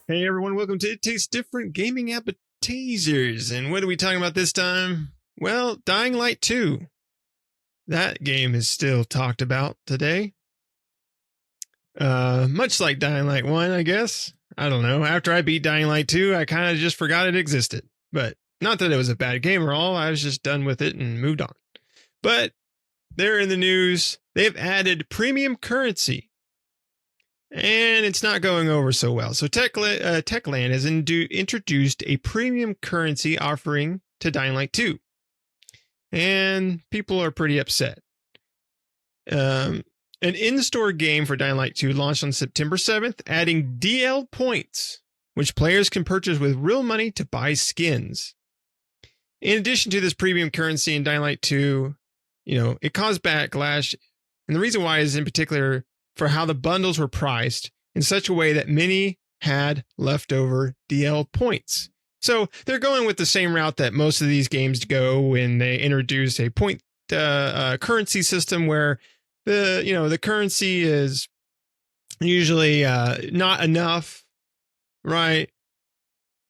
Hey everyone, welcome to It Tastes Different Gaming Appetizers. And what are we talking about this time? Well, Dying Light 2. That game is still talked about today. Much like Dying Light 1, I guess. I don't know. After I beat Dying Light 2, I kind of just forgot it existed. But not that it was a bad game or all, I was just done with it and moved on. But they're in the news. They've added premium currency. And it's not going over so well. So Techland has introduced a premium currency offering to Dying Light 2. And people are pretty upset. An in-store game for Dying Light 2 launched on September 7th, adding DL points, which players can purchase with real money to buy skins. In addition to this premium currency in Dying Light 2, it caused backlash. And the reason why is in particular for how the bundles were priced in such a way that many had leftover DL points. So they're going with the same route that most of these games go when they introduce a point currency system where the currency is usually not enough, right?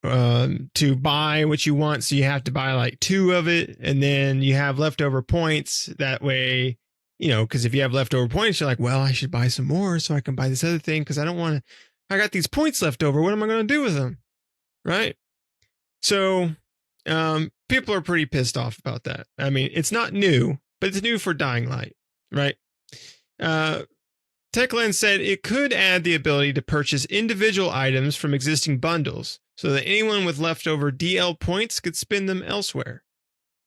To buy what you want. So you have to buy like 2 of it, and then you have leftover points. That way, because if you have leftover points, you're like, well, I should buy some more so I can buy this other thing because I don't want to. I got these points left over. What am I going to do with them? Right. So people are pretty pissed off about that. I mean, it's not new, but it's new for Dying Light. Right. Techland said it could add the ability to purchase individual items from existing bundles so that anyone with leftover DL points could spend them elsewhere.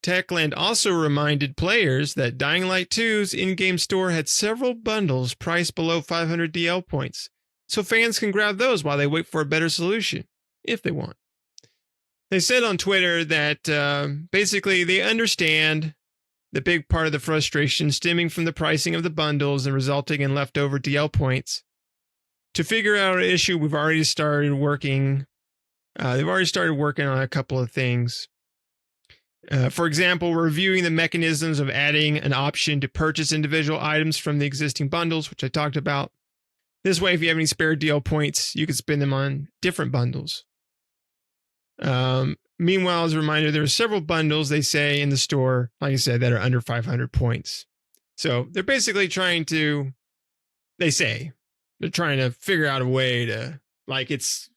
Techland also reminded players that Dying Light 2's in-game store had several bundles priced below 500 DL points, so fans can grab those while they wait for a better solution, if they want. They said on Twitter that basically they understand the big part of the frustration stemming from the pricing of the bundles and resulting in leftover DL points. To figure out an issue, we've already started working. They've already started working on a couple of things. For example, we're reviewing the mechanisms of adding an option to purchase individual items from the existing bundles, which I talked about. This way, if you have any spare DL points, you can spend them on different bundles. Meanwhile, as a reminder, there are several bundles, they say, in the store, like I said, that are under 500 points. So they're basically trying to figure out a way to, like, it's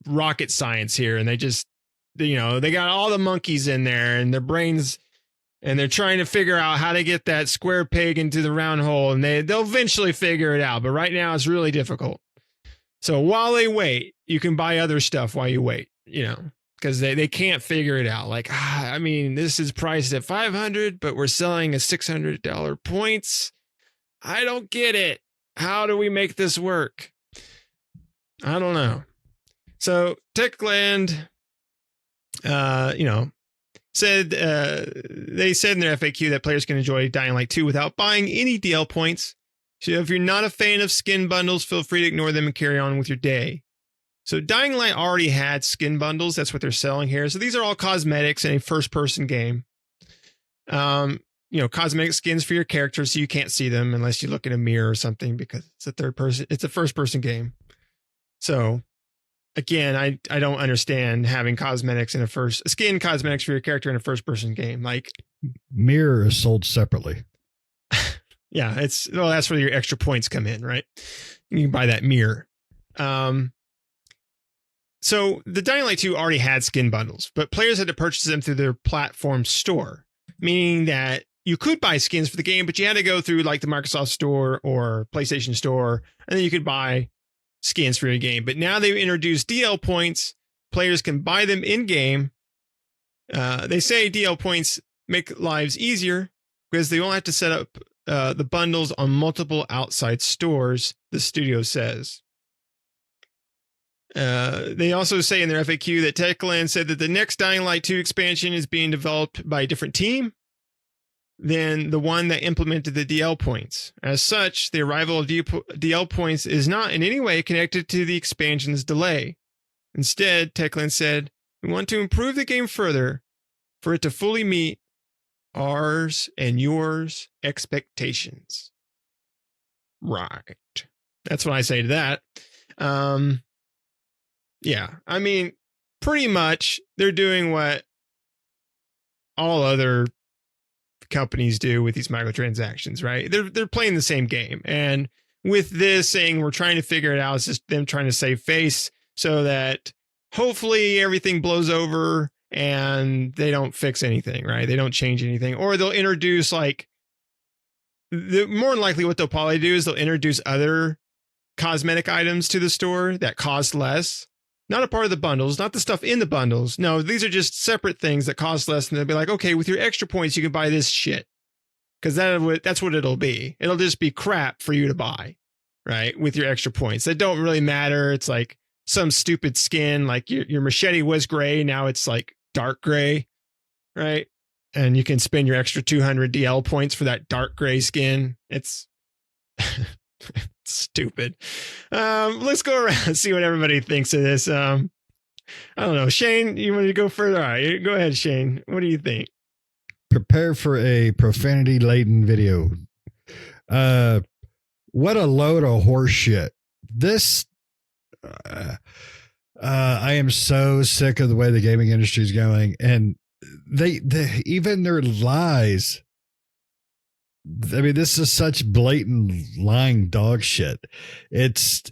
rocket science here, and they got all the monkeys in there and their brains, and they're trying to figure out how to get that square peg into the round hole, and they'll eventually figure it out. But right now it's really difficult. So while they wait, you can buy other stuff while you wait, because they can't figure it out. Like, this is priced at 500, but we're selling a $600 points. I don't get it. How do we make this work? I don't know. So Techland, said they said in their FAQ that players can enjoy Dying Light 2 without buying any DL points. So if you're not a fan of skin bundles, feel free to ignore them and carry on with your day. So Dying Light already had skin bundles. That's what they're selling here. So these are all cosmetics in a first-person game. Cosmetic skins for your characters, so you can't see them unless you look in a mirror or something because it's a first-person game. So again, I don't understand having cosmetics in skin cosmetics for your character in a first-person game. Like, mirror is sold separately. Yeah, that's where your extra points come in, right? You can buy that mirror. So the Dying Light 2 already had skin bundles, but players had to purchase them through their platform store, meaning that you could buy skins for the game, but you had to go through like the Microsoft Store or PlayStation Store, and then you could buy skins for your game. But now they've introduced DL points. Players can buy them in-game. They say DL points make lives easier because they won't have to set up the bundles on multiple outside stores, the studio says. They also say in their FAQ that Techland said that the next Dying Light 2 expansion is being developed by a different team than the one that implemented the DL points. As such, the arrival of DL points is not in any way connected to the expansion's delay. Instead, Techland said, we want to improve the game further for it to fully meet ours and yours expectations. Right. That's what I say to that. Yeah. I mean, pretty much they're doing what all other companies do with these microtransactions, right? They're playing the same game. And with this saying we're trying to figure it out, it's just them trying to save face so that hopefully everything blows over and they don't fix anything, right? They don't change anything, or they'll introduce like more than likely what they'll probably do is they'll introduce other cosmetic items to the store that cost less. Not a part of the bundles, not the stuff in the bundles. No, these are just separate things that cost less. And they'll be like, okay, with your extra points, you can buy this shit. Because that's what it'll be. It'll just be crap for you to buy, right? With your extra points. That don't really matter. It's like some stupid skin, like your machete was gray. Now it's like dark gray, right? And you can spend your extra 200 DL points for that dark gray skin. It's stupid. Let's go around and see what everybody thinks of this. I don't know. Shane, you want to go further? All right, go ahead, Shane. What do you think? Prepare for a profanity-laden video. What a load of horse shit. This, I am so sick of the way the gaming industry is going, and they even their lies. I mean, this is such blatant lying dog shit. It's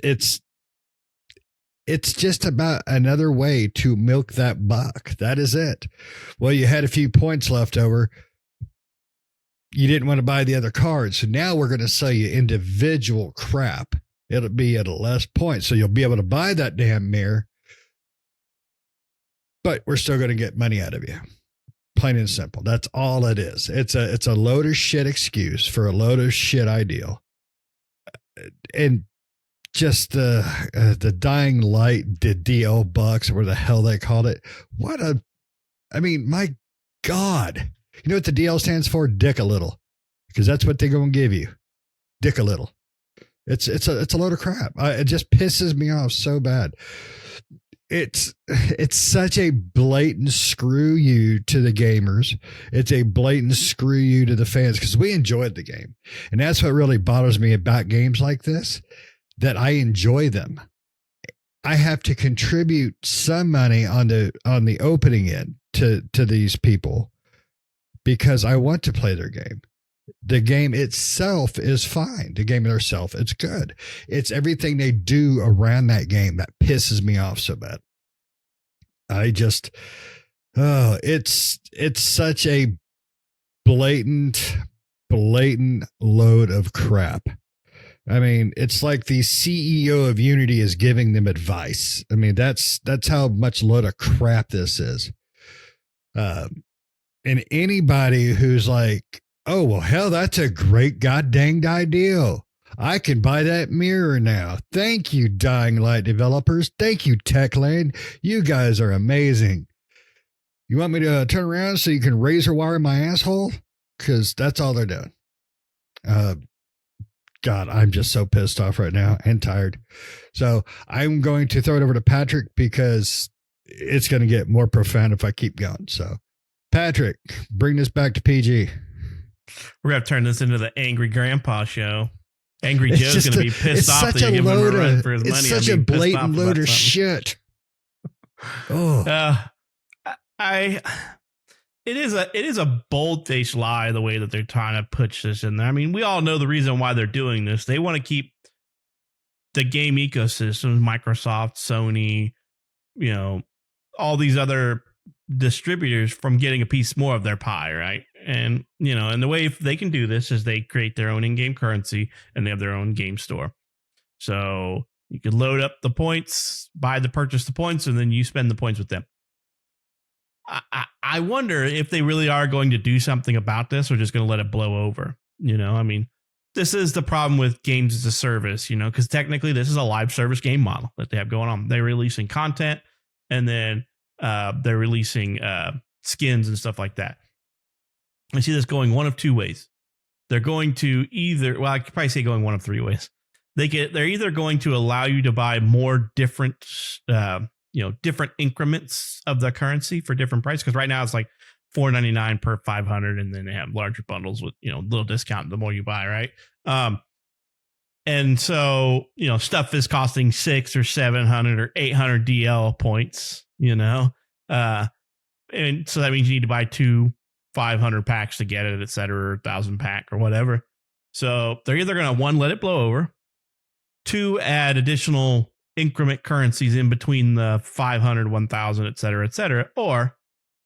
just about another way to milk that buck. That is it. Well, you had a few points left over. You didn't want to buy the other cards. So now we're going to sell you individual crap. It'll be at a less point. So you'll be able to buy that damn mirror, but we're still going to get money out of you. Plain and simple. That's all it is. It's a load of shit excuse for a load of shit ideal. And just the dying light, the DL bucks, or where the hell they called it. I mean, my God. You know what the DL stands for? Dick a little. Because that's what they're going to give you. Dick a little. It's a load of crap. It just pisses me off so bad. It's such a blatant screw you to the gamers. It's a blatant screw you to the fans, because we enjoyed the game. And that's what really bothers me about games like this, that I enjoy them. I have to contribute some money on the opening end to these people because I want to play their game. The game itself is fine. The game itself, it's good. It's everything they do around that game that pisses me off so bad. It's such a blatant load of crap. I mean, it's like the CEO of Unity is giving them advice. I mean, that's how much load of crap this is. And anybody who's like, oh, well, hell, that's a great goddamn idea. I can buy that mirror now. Thank you, Dying Light developers. Thank you, Techland. You guys are amazing. You want me to turn around so you can razor wire my asshole? Because that's all they're doing. God, I'm just so pissed off right now and tired. So I'm going to throw it over to Patrick because it's going to get more profound if I keep going. So, Patrick, bring this back to PG. We're going to turn this into the Angry Grandpa show. Angry Joe's going to be pissed off that you give him a run for his money. It's such a blatant load of shit. Oh, it is a bold-faced lie the way that they're trying to push this in there. I mean, we all know the reason why they're doing this. They want to keep the game ecosystem, Microsoft, Sony, all these other distributors from getting a piece more of their pie, right? And and the way they can do this is they create their own in-game currency and they have their own game store. So you can load up the points, purchase the points, and then you spend the points with them. I wonder if they really are going to do something about this or just going to let it blow over. I mean, this is the problem with games as a service, because technically this is a live service game model that they have going on. They're releasing content and then they're releasing skins and stuff like that. I see this going one of two ways. They're going to I could probably say going one of three ways. They're either going to allow you to buy more different different increments of the currency for different price. Because right now it's like $4.99 per 500, and then they have larger bundles with little discount the more you buy, right? And so, stuff is costing 600 or 700 or 800 DL points, and so that means you need to buy 2 500 packs to get it, et cetera, or 1,000 pack or whatever. So they're either going to, 1, let it blow over, 2, add additional increment currencies in between the 500, 1,000, et cetera, or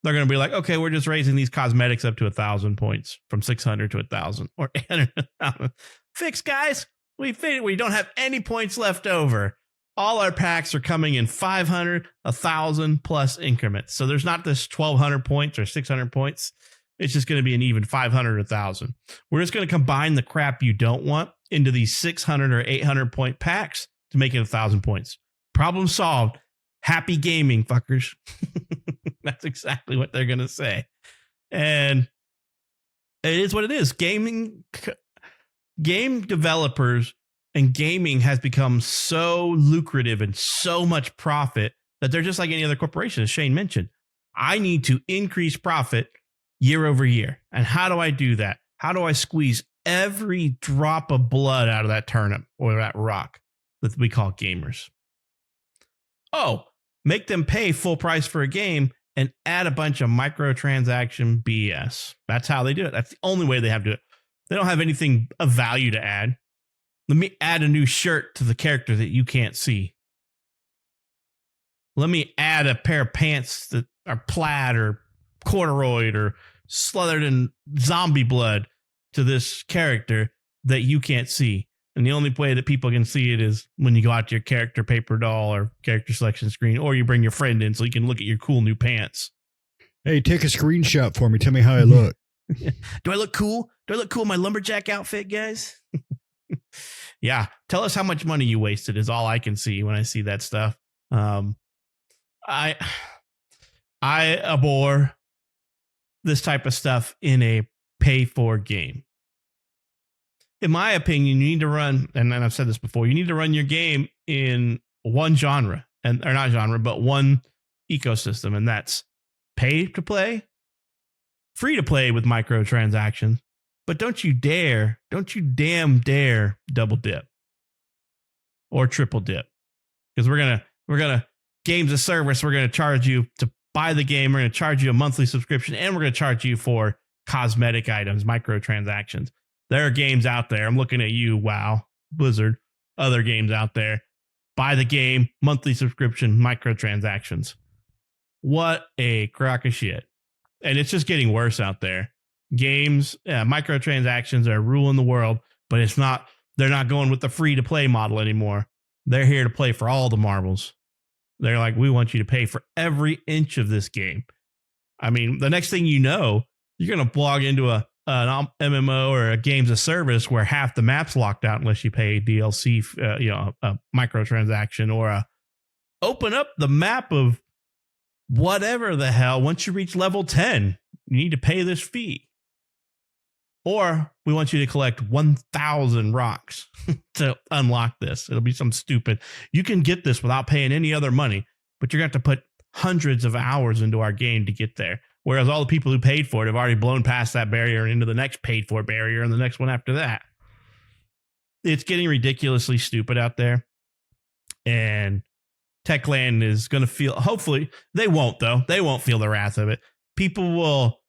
they're going to be like, okay, we're just raising these cosmetics up to 1,000 points from 600 to 1,000 or 800 to 1,000. Fix, guys. We don't have any points left over. All our packs are coming in 500, 1,000 plus increments. So there's not this 1,200 points or 600 points. It's just going to be an even 500, 1,000. We're just going to combine the crap you don't want into these 600 or 800 point packs to make it 1,000 points. Problem solved. Happy gaming, fuckers. That's exactly what they're going to say. And it is what it is. Game developers and gaming has become so lucrative and so much profit that they're just like any other corporation, as Shane mentioned. I need to increase profit year over year. And how do I do that? How do I squeeze every drop of blood out of that turnip or that rock that we call gamers? Oh, make them pay full price for a game and add a bunch of microtransaction BS. That's how they do it. That's the only way they have to do it. They don't have anything of value to add. Let me add a new shirt to the character that you can't see. Let me add a pair of pants that are plaid or corduroy or slathered in zombie blood to this character that you can't see. And the only way that people can see it is when you go out to your character paper doll or character selection screen, or you bring your friend in so you can look at your cool new pants. Hey, take a screenshot for me. Tell me how I look. Do I look cool? Do I look cool in my lumberjack outfit, guys? Yeah. Tell us how much money you wasted is all I can see when I see that stuff. I abhor this type of stuff in a pay for game. In my opinion, you need to run, and I've said this before, you need to run your game in one genre, or not genre, but one ecosystem, and that's pay to play, free to play with microtransactions. But don't you damn dare double dip or triple dip, because we're gonna games of service. We're gonna charge you to buy the game. We're gonna charge you a monthly subscription, and we're gonna charge you for cosmetic items, microtransactions. There are games out there. I'm looking at you, WoW, Blizzard, other games out there. Buy the game, monthly subscription, microtransactions. What a crock of shit. And it's just getting worse out there. Games, microtransactions are ruling the world, but they're not going with the free to play model anymore. They're here to play for all the marbles. They're like, we want you to pay for every inch of this game. I mean, the next thing you know, you're going to blog into an MMO or a games of service where half the map's locked out unless you pay DLC, a microtransaction, or open up the map of whatever the hell. Once you reach level 10, you need to pay this fee. Or we want you to collect 1,000 rocks to unlock this. It'll be some stupid. You can get this without paying any other money, but you're going to have to put hundreds of hours into our game to get there. Whereas all the people who paid for it have already blown past that barrier and into the next paid for barrier and the next one after that. It's getting ridiculously stupid out there. And Techland is going to feel, hopefully, they won't though. They won't feel the wrath of it. People will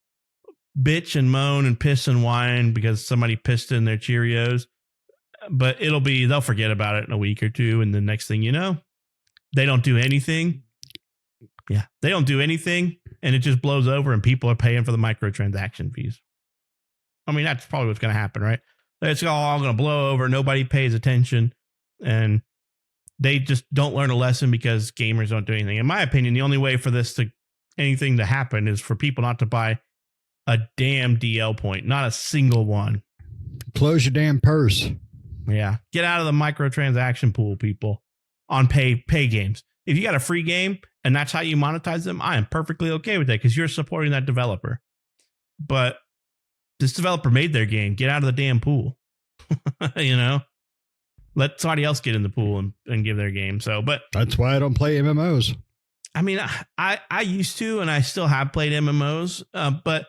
bitch and moan and piss and whine because somebody pissed in their Cheerios. But they'll forget about it in a week or two. And the next thing you know, they don't do anything. Yeah, they don't do anything. And it just blows over and people are paying for the microtransaction fees. I mean, that's probably what's going to happen, right? It's all going to blow over. Nobody pays attention. And they just don't learn a lesson because gamers don't do anything. In my opinion, the only way for anything to happen is for people not to buy a damn DL point. Not a single one. Close your damn purse. Yeah. Get out of the microtransaction pool, people, on pay games. If you got a free game and that's how you monetize them, I am perfectly okay with that because you're supporting that developer. But this developer made their game. Get out of the damn pool. Let somebody else get in the pool and give their game. But that's why I don't play MMOs. I mean, I used to, and I still have played MMOs, but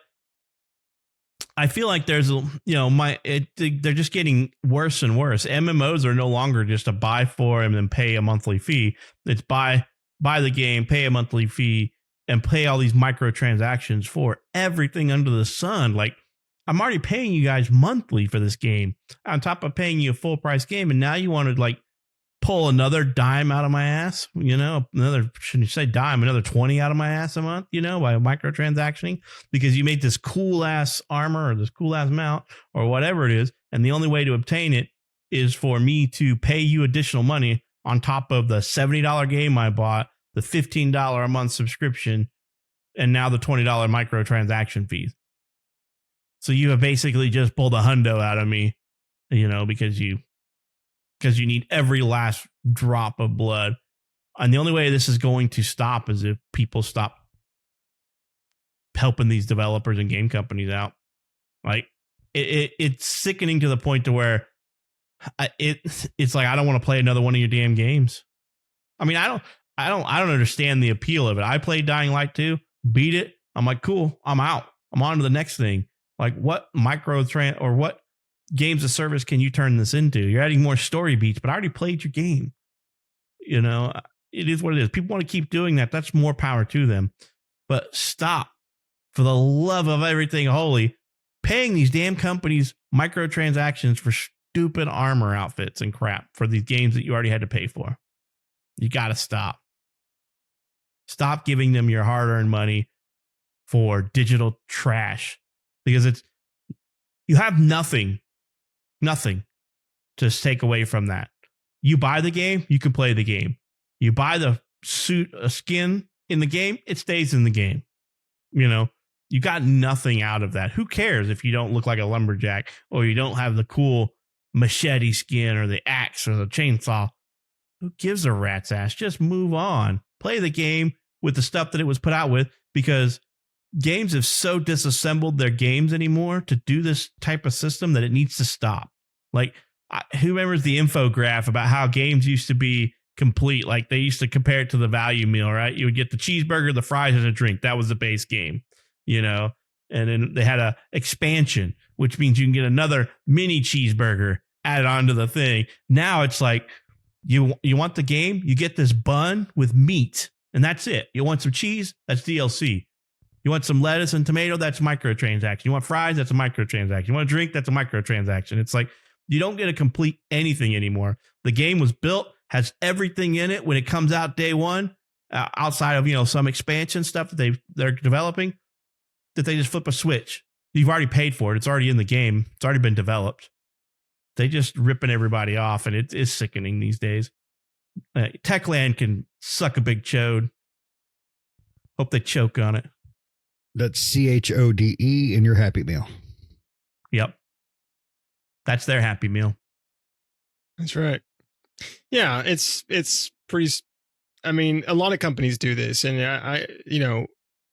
I feel like there's, they're just getting worse and worse. MMOs are no longer just a buy for and then pay a monthly fee. It's buy the game, pay a monthly fee, and pay all these microtransactions for everything under the sun. Like, I'm already paying you guys monthly for this game on top of paying you a full price game. And now you want to like pull another dime out of my ass, shouldn't you say dime, another 20 out of my ass a month, by microtransactioning because you made this cool ass armor or this cool ass mount or whatever it is. And the only way to obtain it is for me to pay you additional money on top of the $70 game I bought, the $15 a month subscription, and now the $20 microtransaction fees. So you have basically just pulled a hundo out of me, because you need every last drop of blood. And the only way this is going to stop is if people stop helping these developers and game companies out. Like it's sickening to the point to where it's like, I don't want to play another one of your damn games. I mean, I don't understand the appeal of it. I played Dying Light 2, beat it. I'm like, cool, I'm out. I'm on to the next thing. Like what what games of service can you turn this into? You're adding more story beats, but I already played your game. It is what it is. People want to keep doing that. That's more power to them. But stop, for the love of everything holy, paying these damn companies microtransactions for stupid armor outfits and crap for these games that you already had to pay for. You got to stop. Stop giving them your hard-earned money for digital trash, because you have nothing to take away from that. You buy the game, you can play the game. You buy the suit, a skin in the game, it stays in the game. You got nothing out of that. Who cares if you don't look like a lumberjack or you don't have the cool machete skin or the axe or the chainsaw? Who gives a rat's ass? Just move on. Play the game with the stuff that it was put out with, because games have so disassembled their games anymore to do this type of system that it needs to stop. Like, who remembers the infograph about how games used to be complete? Like, they used to compare it to the value meal, right? You would get the cheeseburger, the fries, and a drink. That was the base game, and then they had a expansion, which means you can get another mini cheeseburger added onto the thing. Now it's like, you want the game, you get this bun with meat, and that's it. You want some cheese? That's DLC. You want some lettuce and tomato? That's a microtransaction. You want fries? That's a microtransaction. You want a drink? That's a microtransaction. It's like, you don't get to complete anything anymore. The game was built, has everything in it when it comes out day one, outside of, some expansion stuff that they're developing, that they just flip a switch. You've already paid for it. It's already in the game. It's already been developed. They just ripping everybody off, and it is sickening these days. Techland can suck a big chode. Hope they choke on it. That's CHODE in your Happy Meal. Yep. That's their Happy Meal. That's right. Yeah, it's pretty. I mean, a lot of companies do this, and I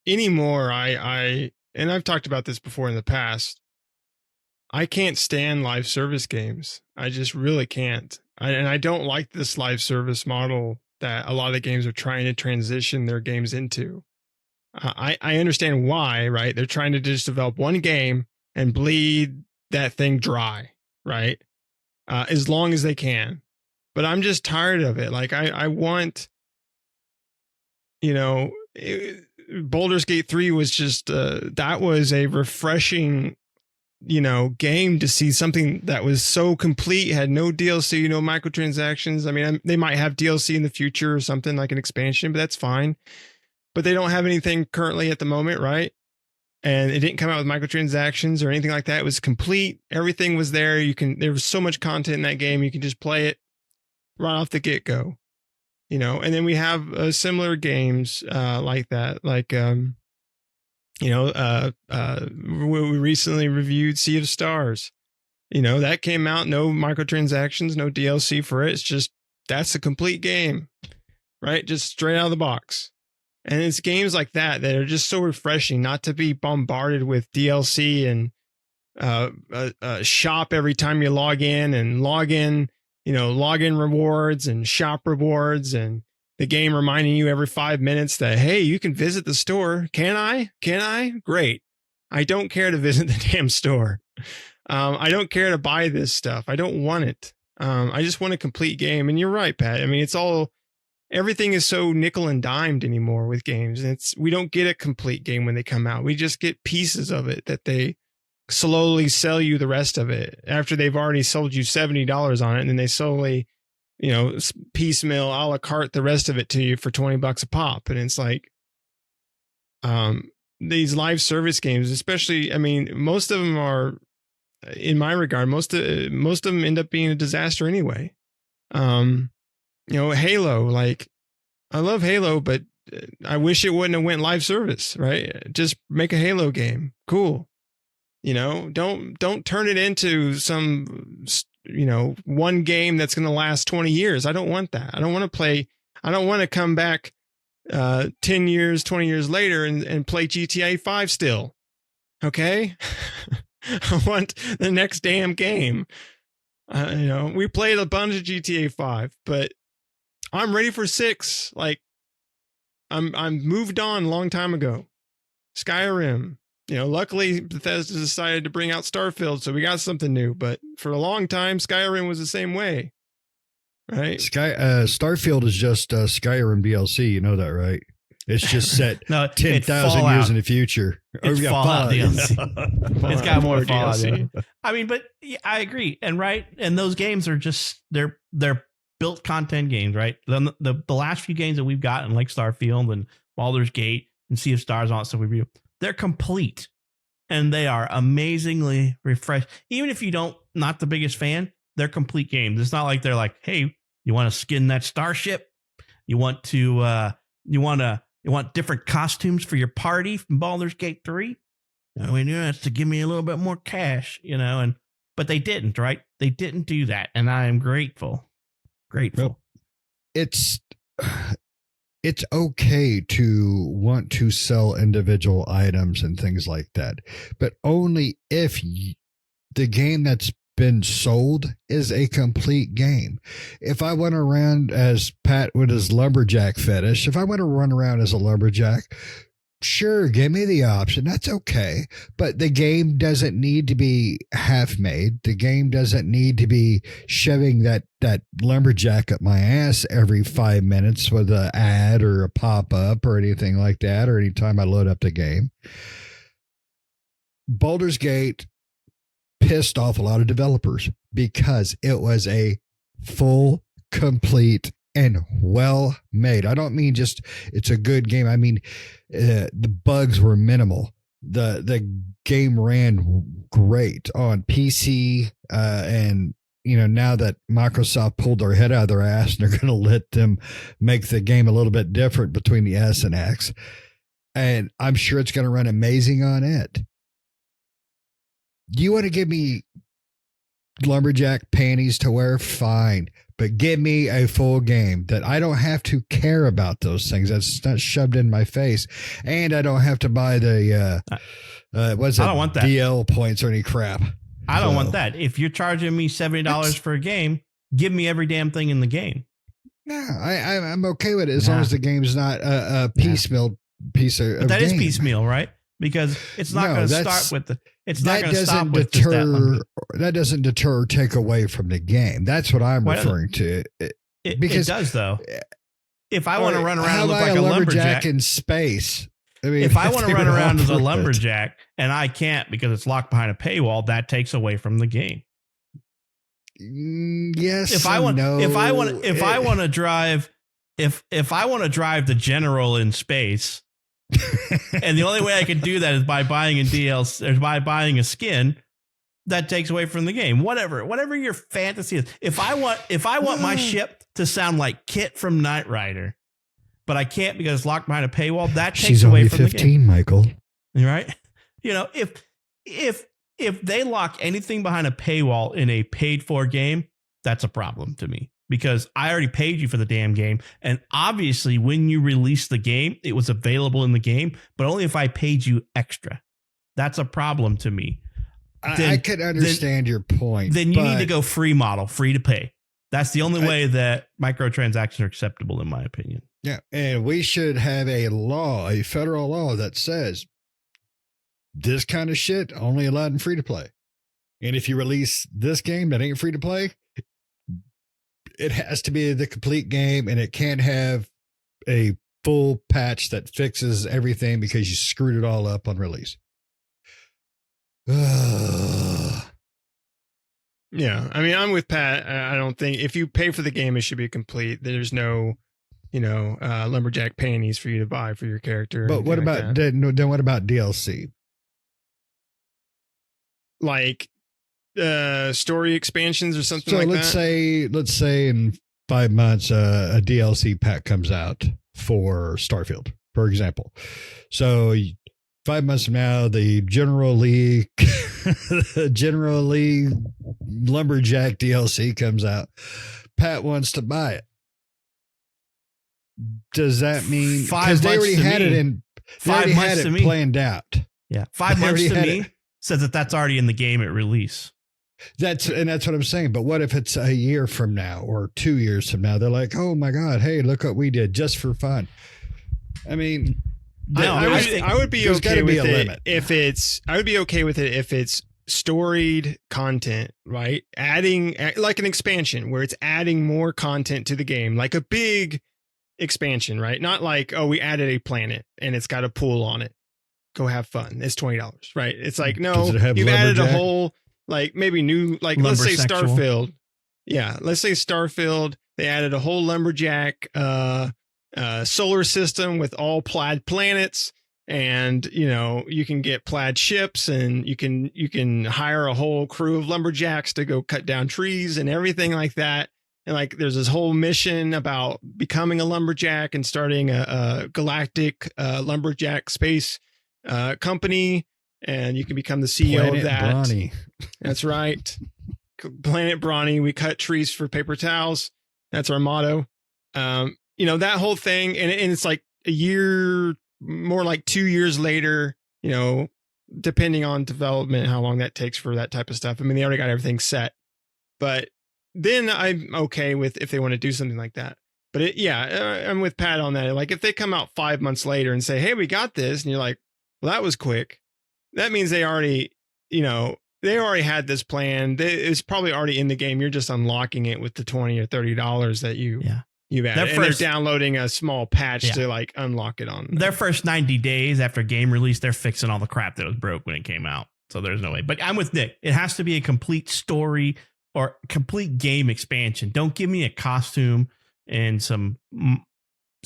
anymore, and I've talked about this before in the past. I can't stand live service games. I just really can't. And I don't like this live service model that a lot of the games are trying to transition their games into. I understand why, right? They're trying to just develop one game and bleed that thing dry, right? As long as they can. But I'm just tired of it. Like, I want, Baldur's Gate 3 was just, that was a refreshing, game to see something that was so complete, had no DLC, no microtransactions. I mean, they might have DLC in the future or something like an expansion, but that's fine. But they don't have anything currently at the moment, right? And it didn't come out with microtransactions or anything like that. It was complete. Everything was there. There was so much content in that game. You can just play it right off the get-go, and then we have similar games like that. Like, we recently reviewed Sea of Stars. That came out, no microtransactions, no DLC for it. It's just, that's a complete game, right? Just straight out of the box. And it's games like that are just so refreshing, not to be bombarded with DLC and shop every time you log in login rewards and shop rewards, and the game reminding you every 5 minutes that, hey, you can visit the store. Can I? Great. I don't care to visit the damn store. I don't care to buy this stuff. I don't want it. I just want a complete game. And you're right, Pat. I mean, everything is so nickel and dimed anymore with games. We don't get a complete game when they come out. We just get pieces of it that they slowly sell you the rest of it after they've already sold you $70 on it. And then they slowly, piecemeal a la carte the rest of it to you for $20 a pop. And it's like, these live service games, especially, I mean, most of them are, in my regard, most of them end up being a disaster anyway. Halo, like, I love Halo, but I wish it wouldn't have went live service, right? Just make a Halo game. Cool. Don't turn it into some, one game that's going to last 20 years. I don't want that. I don't want to come back 10 years, 20 years later and play GTA 5 still. Okay. I want the next damn game. We played a bunch of GTA 5, but I'm ready for 6. Like, I'm moved on a long time ago. Skyrim, luckily Bethesda decided to bring out Starfield, so we got something new, but for a long time, Skyrim was the same way. Right? Starfield is just Skyrim DLC. You know that, right? It's just set 10,000 years in the future. It's Fallout DLC. It's got more Fallout DLC. I mean, but yeah, I agree. And those games are just they're built content games, right? The last few games that we've gotten, like Starfield and Baldur's Gate and Sea of Stars, all that stuff we review, they're complete and they are amazingly refreshed. Even if not the biggest fan, they're complete games. It's not like they're like, hey, you want to skin that starship? You want different costumes for your party from Baldur's Gate 3? I mean, that's to give me a little bit more cash, but they didn't, right? They didn't do that. And I am grateful. Grateful. It's okay to want to sell individual items and things like that, but only if the game that's been sold is a complete game. If I went around as Pat with his lumberjack fetish, if I want to run around as a lumberjack, sure, give me the option. That's okay. But the game doesn't need to be half made. The game doesn't need to be shoving that lumberjack up my ass every 5 minutes with an ad or a pop-up or anything like that, or anytime I load up the game. Baldur's Gate pissed off a lot of developers because it was a full, complete, and well made. I don't mean just it's a good game. I mean, the bugs were minimal. The game ran great on PC, and now that Microsoft pulled their head out of their ass and they're going to let them make the game a little bit different between the S and X, and I'm sure it's going to run amazing on it. You want to give me lumberjack panties to wear? Fine. But give me a full game that I don't have to care about those things. That's not shoved in my face. And I don't have to buy the, I don't want that. DL points or any crap. I don't want that. If you're charging me $70 for a game, give me every damn thing in the game. No, I'm okay with it as long as the game's not a piecemeal piece of But that game. is piecemeal, right? Because it's not going to start with the. It's not going to stop with the that doesn't deter or take away from the game. That's what I'm referring to. It does, though. If I want to run around and look like a lumberjack in space, I mean, if I want to run around as a lumberjack and I can't because it's locked behind a paywall, that takes away from the game. Yes. If I want to drive the general in space. And the only way I can do that is by buying a DLC or by buying a skin. That takes away from the game. Whatever your fantasy is. If I want my ship to sound like Kit from Knight Rider, but I can't because it's locked behind a paywall, that takes away from the game. She's only 15, Michael. Right? If they lock anything behind a paywall in a paid for game, that's a problem to me. Because I already paid you for the damn game. And obviously, when you released the game, it was available in the game, but only if I paid you extra. That's a problem to me. I could understand your point. Then you need to go free model, free to pay. That's the only way that microtransactions are acceptable, in my opinion. Yeah. And we should have a federal law that says this kind of shit only allowed in free to play. And if you release this game that ain't free to play, it has to be the complete game, and it can't have a full patch that fixes everything because you screwed it all up on release. Yeah, I mean, I'm with Pat. I don't think if you pay for the game, it should be complete. There's no, lumberjack panties for you to buy for your character. But what about then? What about DLC? Like story expansions or something So like let's that? let's say in 5 months, a DLC pack comes out for Starfield, for example. So 5 months from now, the General Lee Lumberjack DLC comes out. Pat wants to buy it. Does that mean because they already had it in? They already had it planned out. Yeah, 5 months to me says that that's already in the game at release. That's what I'm saying. But what if it's a year from now or 2 years from now? They're like, oh my God, hey, look what we did just for fun. I mean, I would be okay with it if it's. I would be okay with it if it's storied content, right? Adding like an expansion where it's adding more content to the game, like a big expansion, right? Not like, oh, we added a planet and it's got a pool on it. Go have fun. It's $20, right? It's like, no, you've added a whole, like maybe new, like let's say Starfield. Yeah, let's say Starfield. They added a whole lumberjack solar system with all plaid planets, and you can get plaid ships, and you can hire a whole crew of lumberjacks to go cut down trees and everything like that. And like there's this whole mission about becoming a lumberjack and starting a galactic lumberjack space company, and you can become the CEO Planet of that. Brawny. That's right. Planet Brawny. We cut trees for paper towels. That's our motto. That whole thing. And it's like a year, more like 2 years later, depending on development, how long that takes for that type of stuff. I mean, they already got everything set, but then I'm okay with if they want to do something like that. But I'm with Pat on that. Like if they come out 5 months later and say, hey, we got this. And you're like, well, that was quick. That means they already, they already had this plan. It's probably already in the game. You're just unlocking it with the $20 or $30 that you've added. And they're downloading a small patch to like unlock it on their first 90 days after game release. They're fixing all the crap that was broke when it came out. So there's no way. But I'm with Nick. It has to be a complete story or complete game expansion. Don't give me a costume and some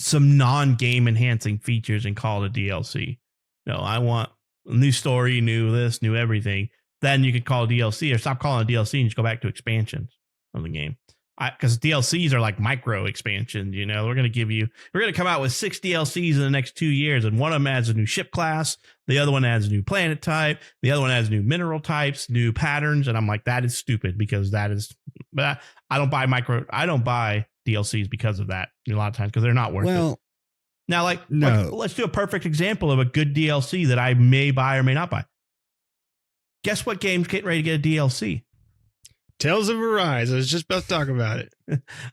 non-game enhancing features and call it a DLC. No, I want a new story, new this, new everything. Then you could call it DLC, or stop calling it DLC and just go back to expansions of the game. Because DLCs are like micro expansions, we're going to come out with 6 DLCs in the next 2 years, and one of them adds a new ship class, the other one adds a new planet type, the other one adds new mineral types, new patterns, and I'm like, that is stupid because but I don't buy DLCs because of that a lot of times because they're not worth it. Now, let's do a perfect example of a good DLC that I may buy or may not buy. Guess what game's getting ready to get a DLC? Tales of Arise. I was just about to talk about it.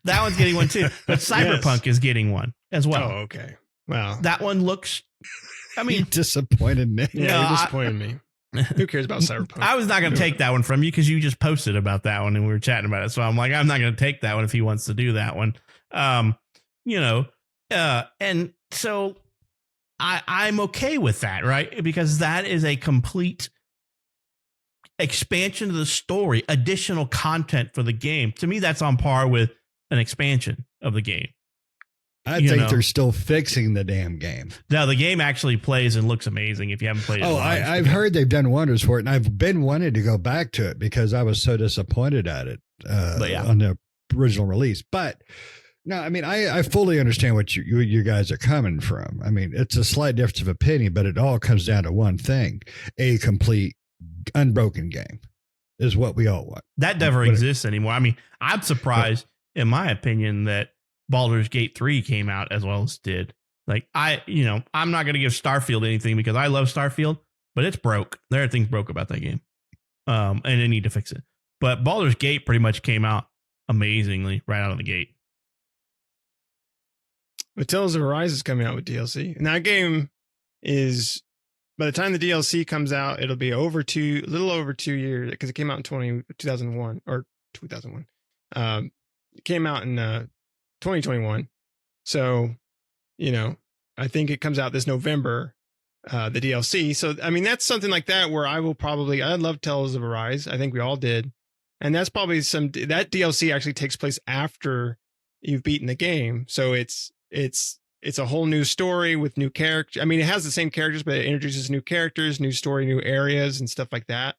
That one's getting one too. But Cyberpunk is getting one as well. Oh, okay. Wow. That one looks, you disappointed me. Yeah, you disappointed me. Who cares about Cyberpunk? I was not going to take that one from you because you just posted about that one and we were chatting about it. So I'm like, I'm not going to take that one if he wants to do that one. And so I'm okay with that, right? Because that is a complete expansion of the story, additional content for the game. To me, that's on par with an expansion of the game. I think they're still fixing the damn game. No, the game actually plays and looks amazing if you haven't played it. I've heard they've done wonders for it, and I've been wanting to go back to it because I was so disappointed at it on the original release. But no, I mean, I fully understand what you guys are coming from. I mean, it's a slight difference of opinion, but it all comes down to one thing: a complete unbroken game is what we all want. That never exists anymore. I mean, I'm surprised, in my opinion, that Baldur's Gate 3 came out as well as did. Like I'm not going to give Starfield anything because I love Starfield, but it's broke. There are things broke about that game. And they need to fix it. But Baldur's Gate pretty much came out amazingly right out of the gate. But Tales of Arise is coming out with DLC. And that game is by the time the DLC comes out, it'll be a little over 2 years because it came out in 2001 or 2001. It came out in 2021. So, I think it comes out this November, the DLC. So, I mean, that's something like that where I love Tales of Arise. I think we all did. And that's probably that DLC actually takes place after you've beaten the game. So it's a whole new story with new characters. I mean, it has the same characters, but it introduces new characters, new story, new areas and stuff like that.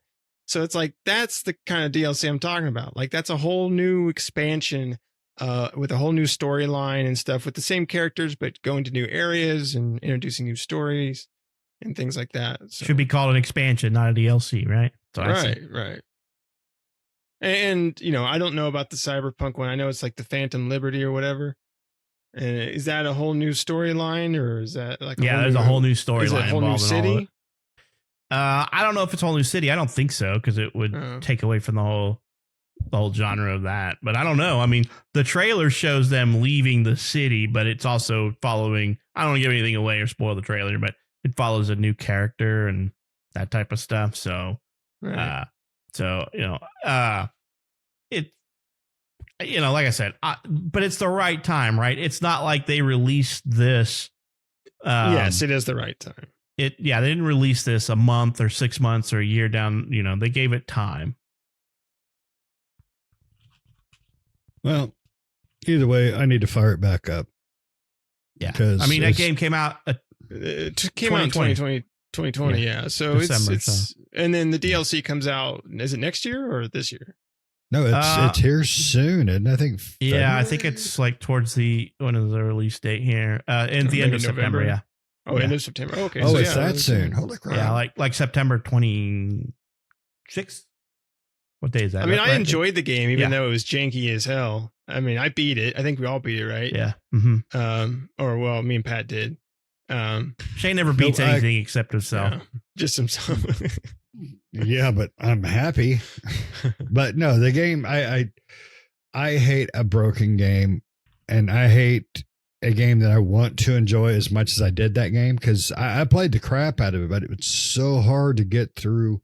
So it's like, that's the kind of DLC I'm talking about. Like that's a whole new expansion with a whole new storyline and stuff with the same characters, but going to new areas and introducing new stories and things like that. So. Should be called an expansion, not a DLC, right? Right. And, I don't know about the Cyberpunk one. I know it's like the Phantom Liberty or whatever. And is that a whole new storyline or is that like there's a whole new storyline involved a whole new city? I don't know if it's a whole new city. I don't think so because it would take away from the whole genre of that. But I don't know. I mean, the trailer shows them leaving the city, but it's also following. I don't want to give anything away or spoil the trailer, but it follows a new character and that type of stuff. So, Right. Like I said, but it's the right time, right? It's not like they released this. Yes, it is the right time. They didn't release this a month or 6 months or a year down. They gave it time. Well, either way, I need to fire it back up. Yeah, because I mean that game came out. It came out in 2020. Yeah, so December, it's and then the DLC comes out. Is it next year or this year? No, it's here soon, and I think. February? Yeah, I think it's like towards when is the release date here? In the end of September. Yeah. Oh, end of September. Okay. Oh, so it's that soon. Holy crap! Yeah, like September 26th. What day is that? I mean, I enjoyed the game, even though it was janky as hell. I mean, I beat it. I think we all beat it, right? Yeah. Mm-hmm. Me and Pat did. Shane never beats anything except himself. Yeah, just himself. Yeah, but I'm happy. But no, the game, I hate a broken game, and I hate a game that I want to enjoy as much as I did that game because I played the crap out of it, but it was so hard to get through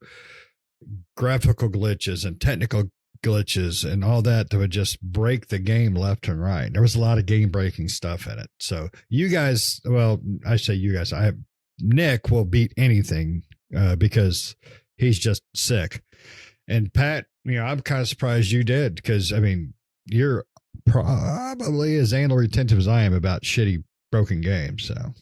graphical glitches and technical glitches and all that would just break the game left and right. There was a lot of game breaking stuff in it. So you guys, well, I say you guys, Nick will beat anything because he's just sick. And Pat, I'm kind of surprised you did because, I mean, you're probably as anal retentive as I am about shitty broken games. So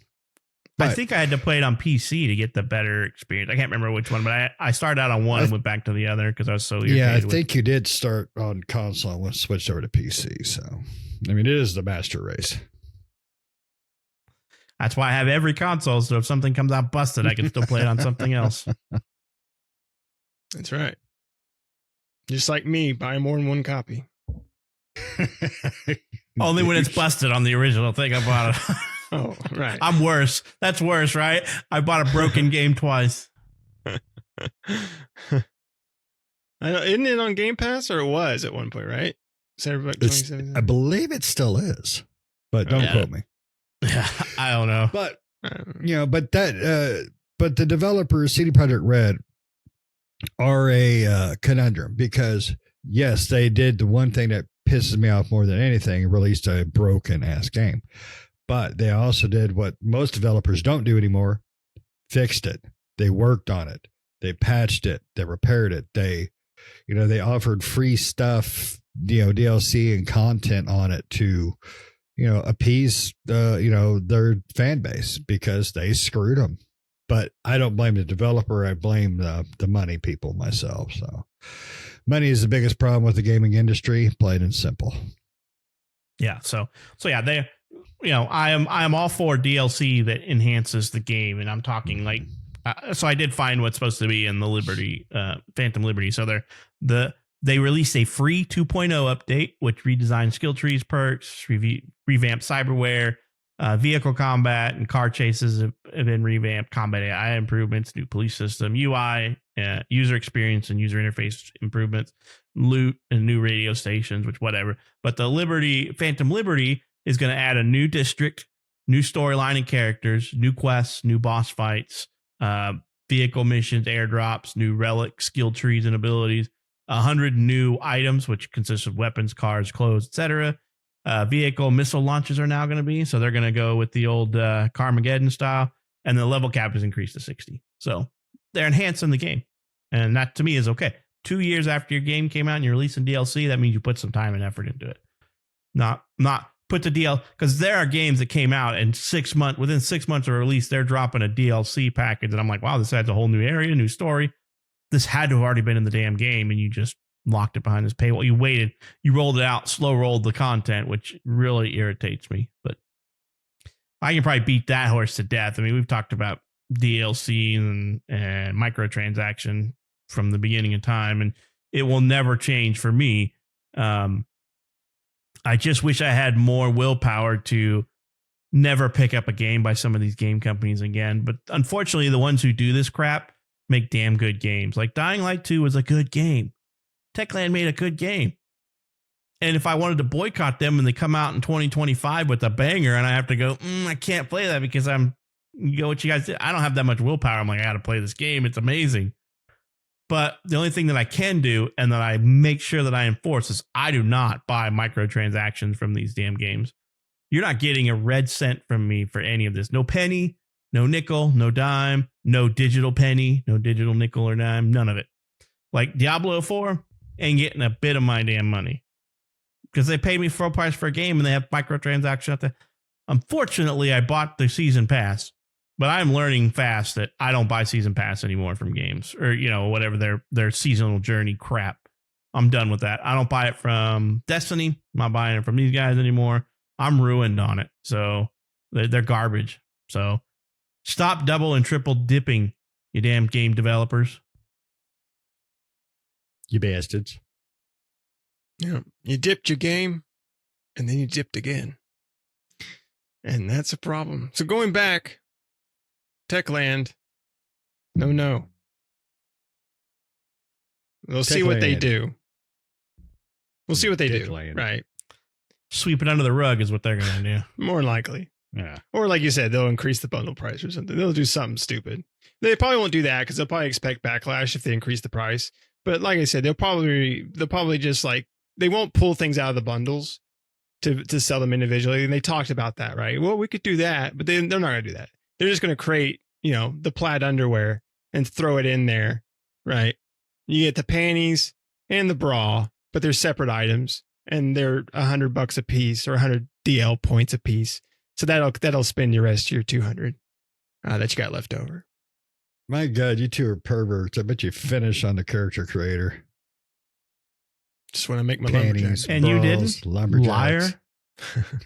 I think I had to play it on PC to get the better experience. I can't remember which one, but I started out on one and went back to the other because I was so irritated. Yeah, I think you did start on console and switched over to PC. So, I mean, it is the master race. That's why I have every console. So if something comes out busted, I can still play it on something else. That's right. Just like me, buy more than one copy. Only when it's busted on the original thing I bought it. Oh, right. I'm worse. That's worse, right? I bought a broken game twice. I know, isn't it on Game Pass, or it was at one point, right? Cyberpunk 2077. I believe it still is, but don't quote me. Yeah, I don't know. But but the developers, CD Projekt Red, are a conundrum because yes, they did the one thing that pisses me off more than anything, released a broken ass game. But they also did what most developers don't do anymore, fixed it. They worked on it. They patched it. They repaired it. They offered free stuff, DLC and content on it to, appease their fan base because they screwed them. But I don't blame the developer. I blame the money people myself. So money is the biggest problem with the gaming industry, plain and simple. Yeah. So yeah, I am all for DLC that enhances the game, and I'm talking like, so I did find what's supposed to be in the Liberty, Phantom Liberty. So they released a free 2.0 update, which redesigned skill trees, perks, revamped cyberware, vehicle combat and car chases have been revamped, combat AI improvements, new police system, UI, user experience and user interface improvements, loot and new radio stations, which whatever. But the Phantom Liberty is going to add a new district, new storyline and characters, new quests, new boss fights, vehicle missions, airdrops, new relic, skill trees and abilities, 100 new items, which consist of weapons, cars, clothes, etc. Vehicle missile launches are now going to be, so they're going to go with the old Carmageddon style, and the level cap is increased to 60. So they're enhancing the game, and that to me is okay. 2 years after your game came out and you're releasing DLC, that means you put some time and effort into it. Not put the DL, because there are games that came out and within 6 months of release, they're dropping a DLC package, and I'm like, wow, this adds a whole new area, new story. This had to have already been in the damn game, and you just locked it behind this paywall. You waited, you rolled it out, slow rolled the content, which really irritates me. But I can probably beat that horse to death. I mean, we've talked about DLC and microtransaction from the beginning of time, and it will never change for me. I just wish I had more willpower to never pick up a game by some of these game companies again. But unfortunately, the ones who do this crap make damn good games. Like Dying Light 2 was a good game. Techland made a good game. And if I wanted to boycott them and they come out in 2025 with a banger and I have to go, I can't play that because what you guys did. I don't have that much willpower. I'm like, I got to play this game. It's amazing. But the only thing that I can do and that I make sure that I enforce is I do not buy microtransactions from these damn games. You're not getting a red cent from me for any of this. No penny, no nickel, no dime, no digital penny, no digital nickel or dime, none of it. Like Diablo 4 ain't getting a bit of my damn money because they paid me full price for a game and they have microtransactions out there. Unfortunately, I bought the season pass, but I'm learning fast that I don't buy season pass anymore from games or, whatever their seasonal journey crap. I'm done with that. I don't buy it from Destiny. I'm not buying it from these guys anymore. I'm ruined on it. So they're garbage. So stop double and triple dipping, you damn game developers. You bastards. Yeah. You dipped your game and then you dipped again. And that's a problem. So going back, Techland, no. We'll see what they do. We'll see what they do. Right. Sweep it under the rug is what they're going to do. More likely. Yeah. Or like you said, they'll increase the bundle price or something. They'll do something stupid. They probably won't do that because they'll probably expect backlash if they increase the price. But like I said, they'll probably just like, they won't pull things out of the bundles to sell them individually. And they talked about that, right? Well, we could do that, but they're not going to do that. They're just going to create, the plaid underwear and throw it in there, right? You get the panties and the bra, but they're separate items and they're $100 a piece or 100 DL points a piece. So that'll spend your rest of your 200 that you got left over. My God, you two are perverts. I bet you finish on the character creator. Just want to make my panties, lumberjack. And you didn't? Lumberjacks. Liar.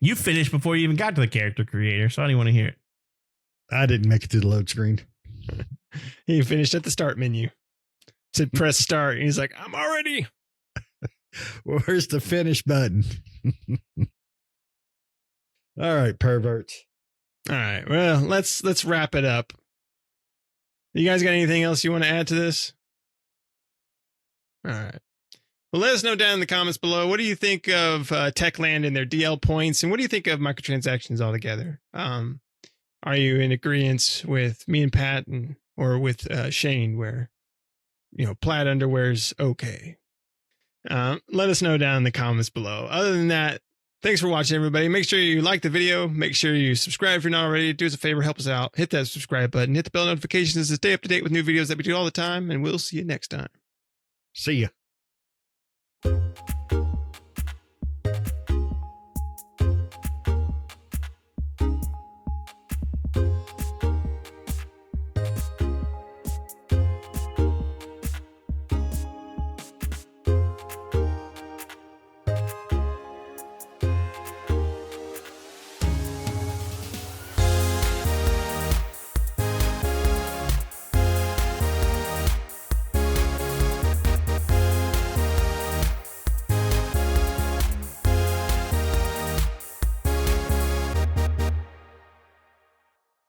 You finished before you even got to the character creator, so I don't want to hear it. I didn't make it to the load screen. He finished at the start menu. Said press start. And he's like, I'm already. Where's the finish button? All right, perverts. All right. Well, let's wrap it up. You guys got anything else you want to add to this? All right. Well, let us know down in the comments below. What do you think of Techland and their DL points? And what do you think of microtransactions altogether? Are you in agreement with me and Pat or with Shane where, plaid underwear's okay? Let us know down in the comments below. Other than that, thanks for watching, everybody. Make sure you like the video. Make sure you subscribe if you're not already. Do us a favor, help us out. Hit that subscribe button. Hit the bell notifications to stay up to date with new videos that we do all the time. And we'll see you next time. See ya.